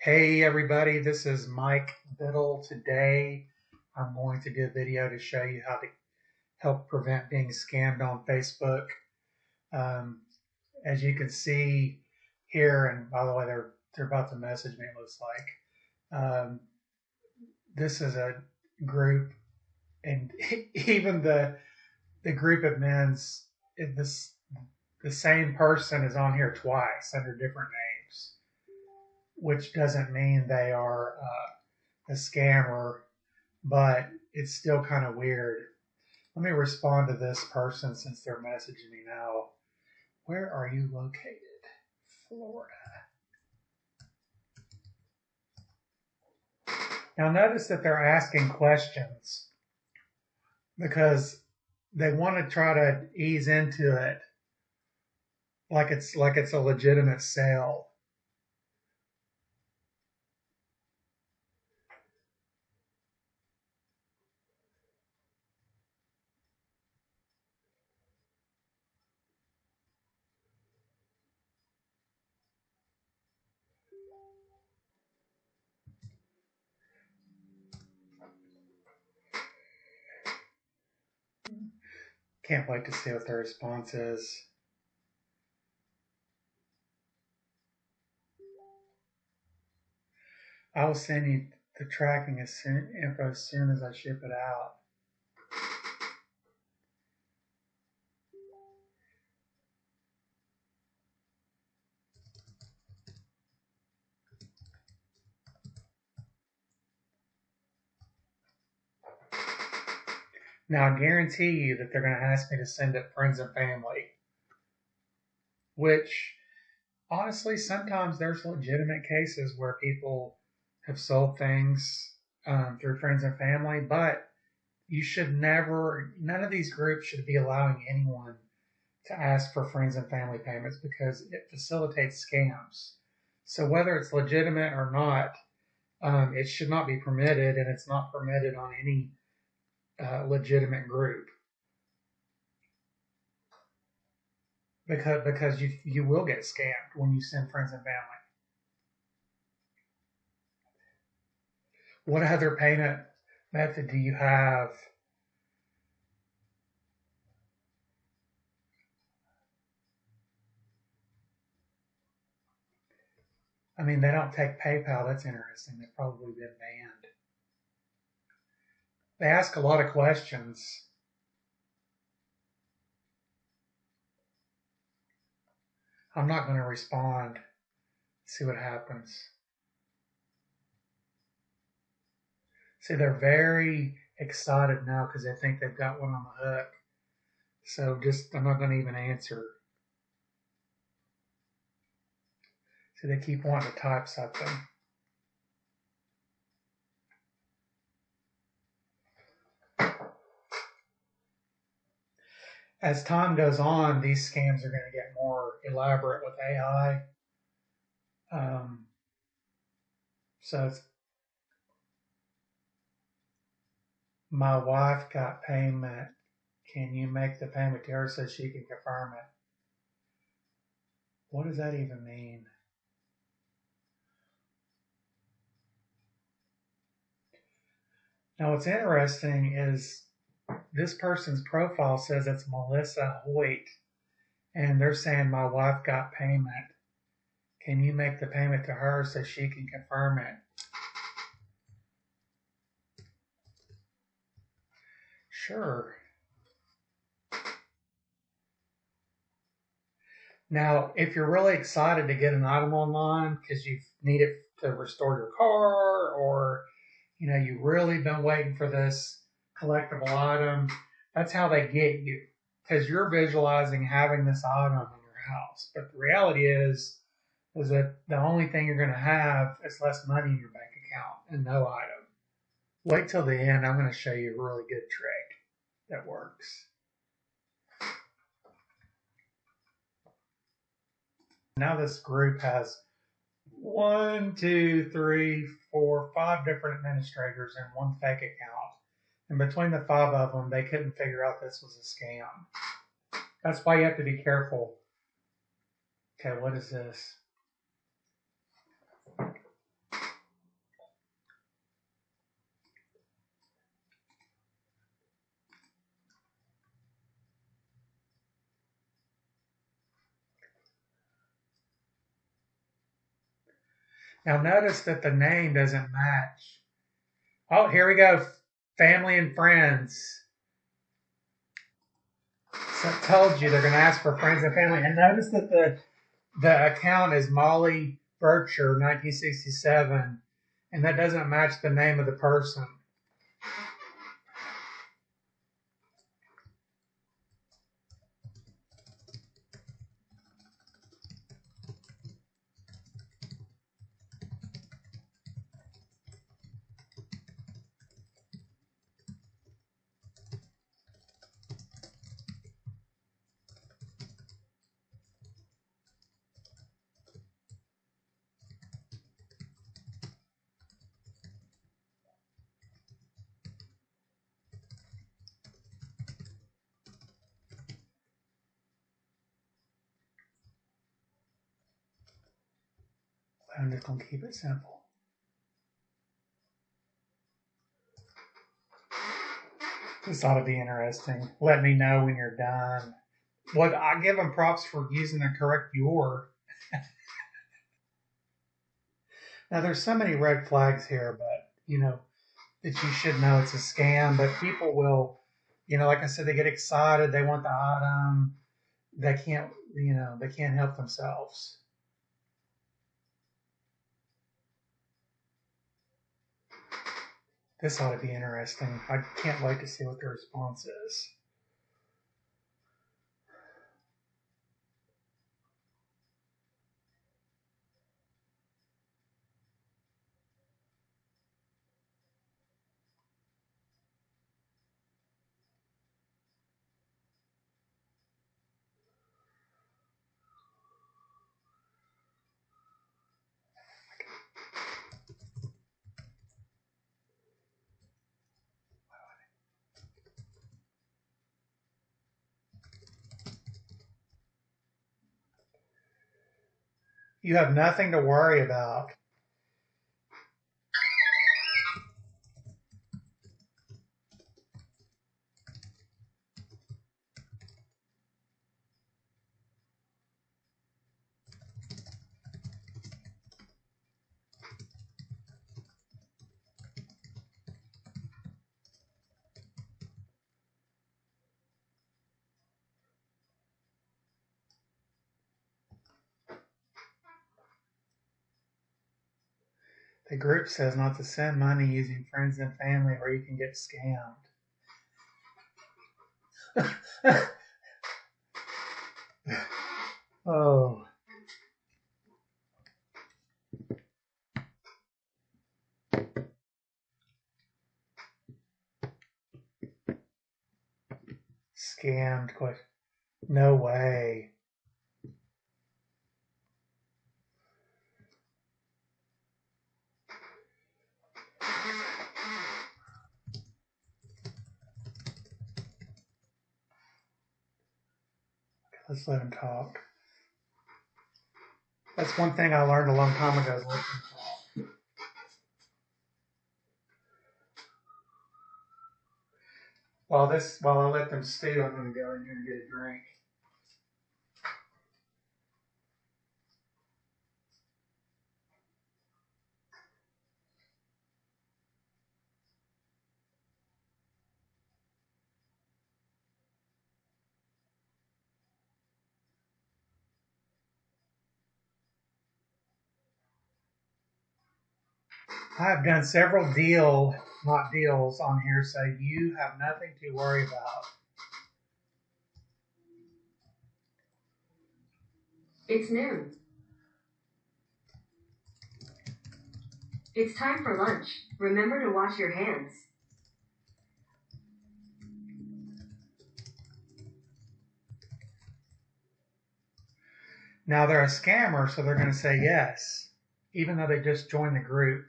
Hey everybody, this is Mike Biddle. Today I'm going to do a video to show you how to help prevent being scammed on Facebook. Um, as you can see here, and by the way, they're about to message me, it looks like. This is a group, and even the group admins, this the same person is on here twice under different names, which doesn't mean they are a scammer, but it's still kind of weird. Let me respond to this person since they're messaging me now. Where are you located? Florida. Now notice that they're asking questions because they want to try to ease into it like it's a legitimate sale. Can't wait to see what their response is. I will send you the tracking info as soon as I ship it out. Now, I guarantee you that they're going to ask me to send it friends and family, which honestly, sometimes there's legitimate cases where people have sold things through friends and family, but you should never, none of these groups should be allowing anyone to ask for friends and family payments because it facilitates scams. So whether it's legitimate or not, it should not be permitted, and it's not permitted on any legitimate group. Because you will get scammed when you send friends and family. What other payment method do you have? I mean, they don't take PayPal. That's interesting. They've probably been banned. They ask a lot of questions. I'm not going to respond. See what happens. See, they're very excited now because they think they've got one on the hook. So I'm not going to even answer. See, they keep wanting to type something. As time goes on, these scams are going to get more elaborate with AI. So my wife got payment. Can you make the payment to her so she can confirm it? What does that even mean? Now, what's interesting is this person's profile says it's Melissa Hoyt, and they're saying my wife got payment. Can you make the payment to her so she can confirm it? Sure. Now, if you're really excited to get an item online because you need it to restore your car, or you've really been waiting for this collectible item, that's how they get you, because you're visualizing having this item in your house. But the reality is that the only thing you're going to have is less money in your bank account and no item. Wait till the end. I'm going to show you a really good trick that works. Now this group has 1, 2, 3, 4, 5 different administrators and one fake account. And between the 5 of them, they couldn't figure out this was a scam. That's why you have to be careful. Okay, what is this? Now notice that the name doesn't match. Oh, here we go. Family and friends. So I told you they're going to ask for friends and family. And notice that the account is Molly Bircher, 1967, and that doesn't match the name of the person. I'm just going to keep it simple. This ought to be interesting. Let me know when you're done. Well, I give them props for using the correct your. Now, there's so many red flags here, but, that you should know it's a scam. But people will, like I said, they get excited. They want the item. They can't help themselves. This ought to be interesting. I can't wait to see what the response is. You have nothing to worry about. The group says not to send money using friends and family or you can get scammed. Oh. Scammed. No way. Let's let him talk. That's one thing I learned a long time ago is let them talk. While I let them stew, I'm going to go in here and get a drink. I've done several not deals on here, so you have nothing to worry about. It's noon. It's time for lunch. Remember to wash your hands. Now they're a scammer, so they're going to say yes, even though they just joined the group.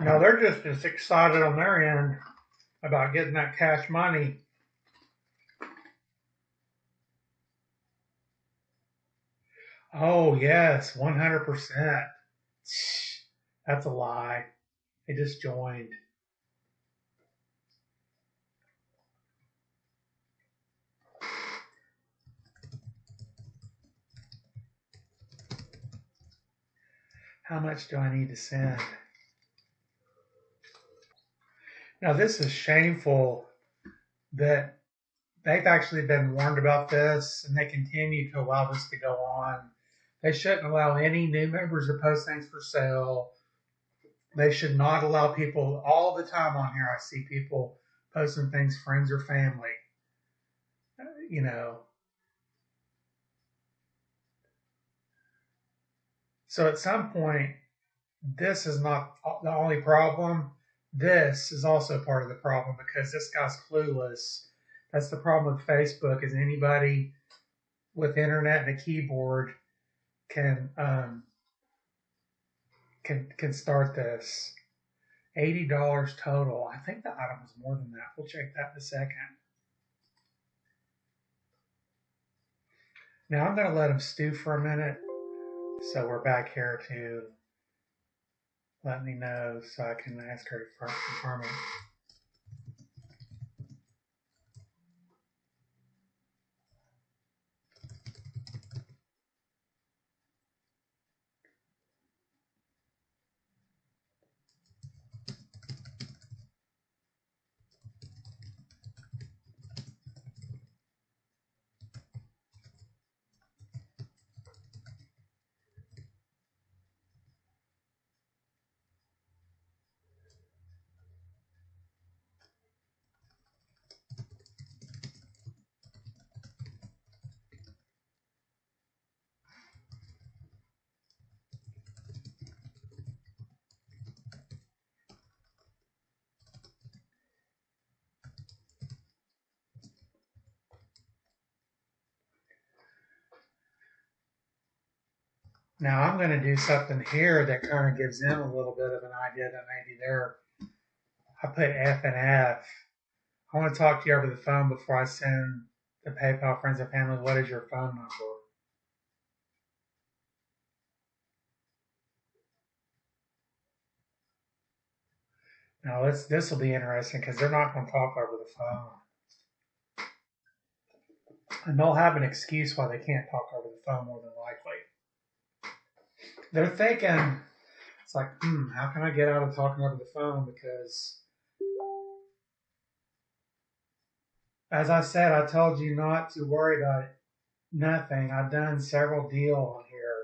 No, they're just as excited on their end about getting that cash money. Oh, yes, 100%. That's a lie. They just joined. How much do I need to send? Now, this is shameful that they've actually been warned about this and they continue to allow this to go on. They shouldn't allow any new members to post things for sale. They should not allow people all the time on here. I see people posting things, friends or family. You know, so at some point, this is not the only problem. This is also part of the problem because this guy's clueless. That's the problem with Facebook. Is anybody with internet and a keyboard can can start this. $80 total. I think the item was more than that. We'll check that in a second. Now I'm going to let them stew for a minute. So we're back here to let me know so I can ask her to confirm it. Now I'm going to do something here that kind of gives them a little bit of an idea that maybe they're, I put F and F. I want to talk to you over the phone before I send the PayPal friends and family. What is your phone number? Now this will be interesting because they're not going to talk over the phone. And they'll have an excuse why they can't talk over the phone more than likely. They're thinking, it's like, how can I get out of talking over the phone? Because, as I said, I told you not to worry about nothing. I've done several deals on here.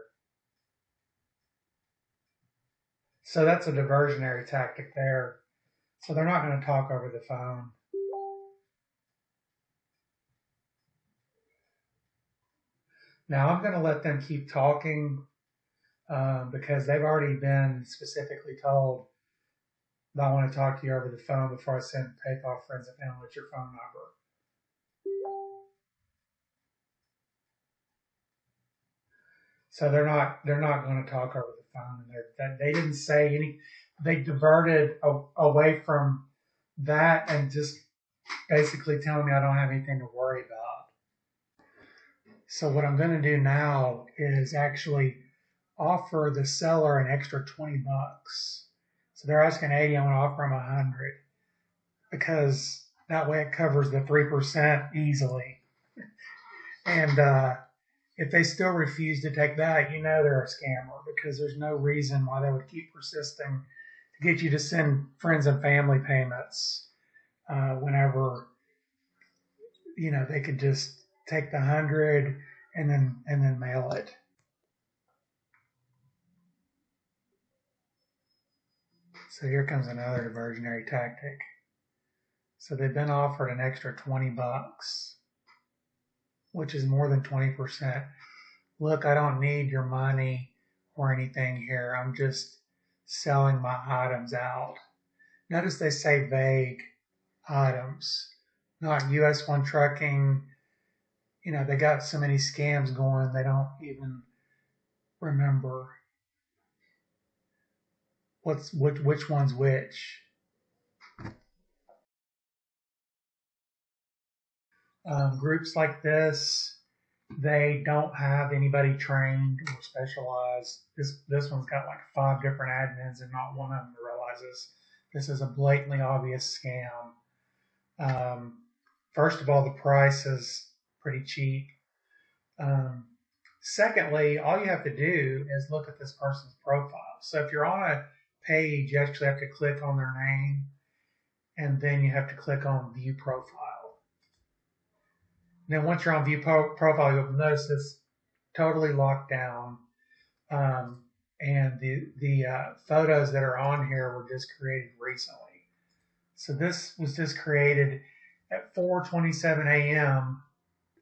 So that's a diversionary tactic there. So they're not going to talk over the phone. Now I'm going to let them keep talking because they've already been specifically told that I want to talk to you over the phone before I send PayPal friends and family with your phone number. So they're not going to talk over the phone. And they didn't say any. They diverted away from that and just basically telling me I don't have anything to worry about. So what I'm going to do now is actually offer the seller an extra $20. So they're asking 80. I'm going to offer them 100 because that way it covers the 3% easily. And if they still refuse to take that, you know they're a scammer because there's no reason why they would keep persisting to get you to send friends and family payments whenever they could just take the 100 and then mail it. So here comes another diversionary tactic. So they've been offered an extra $20, which is more than 20%. Look, I don't need your money or anything here. I'm just selling my items out. Notice they say vague items, not US One Trucking. They got so many scams going, they don't even remember which one's which. Groups like this, they don't have anybody trained or specialized. This one's got like 5 different admins, and not one of them realizes this is a blatantly obvious scam. First of all, the price is pretty cheap. Secondly, all you have to do is look at this person's profile. So if you're on a page, you actually have to click on their name, and then you have to click on View Profile. Then once you're on View Profile, you'll notice it's totally locked down, and the photos that are on here were just created recently. So this was just created at 4:27 a.m.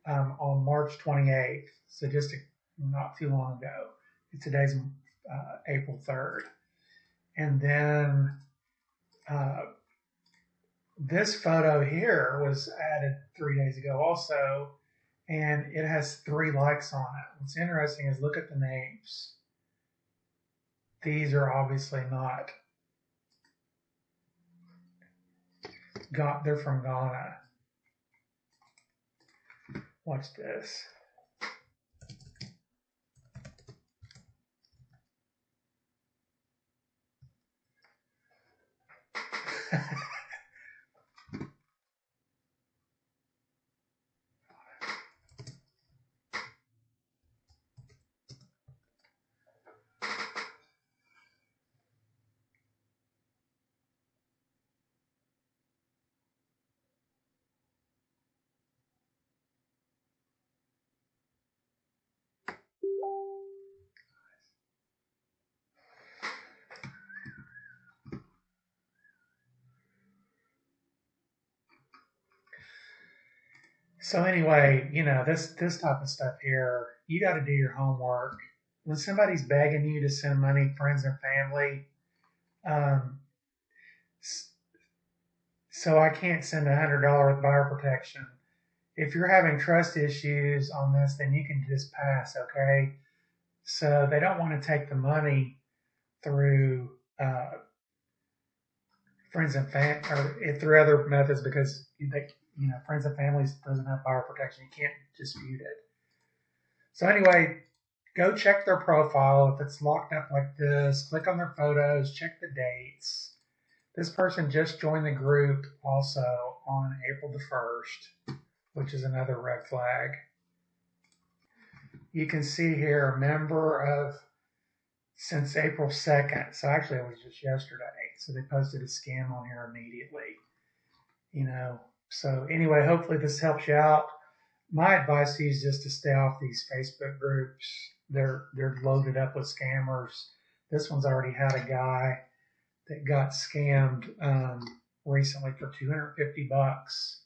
On March 28th. So just not too long ago. Today's April 3rd. And then this photo here was added 3 days ago also, and it has 3 likes on it. What's interesting is look at the names. These are obviously not, they're from Ghana. Watch this. So anyway, this type of stuff here, you got to do your homework. When somebody's begging you to send money, friends and family, so I can't send $100 with buyer protection. If you're having trust issues on this, then you can just pass, okay? So they don't want to take the money through friends and family or through other methods because friends and families doesn't have buyer protection. You can't dispute it. So anyway, go check their profile. If it's locked up like this, click on their photos, check the dates. This person just joined the group also on April the 1st, which is another red flag. You can see here a member of since April 2nd. So actually it was just yesterday. So they posted a scam on here immediately. So anyway, hopefully this helps you out. My advice to you is just to stay off these Facebook groups. They're loaded up with scammers. This one's already had a guy that got scammed recently for $250.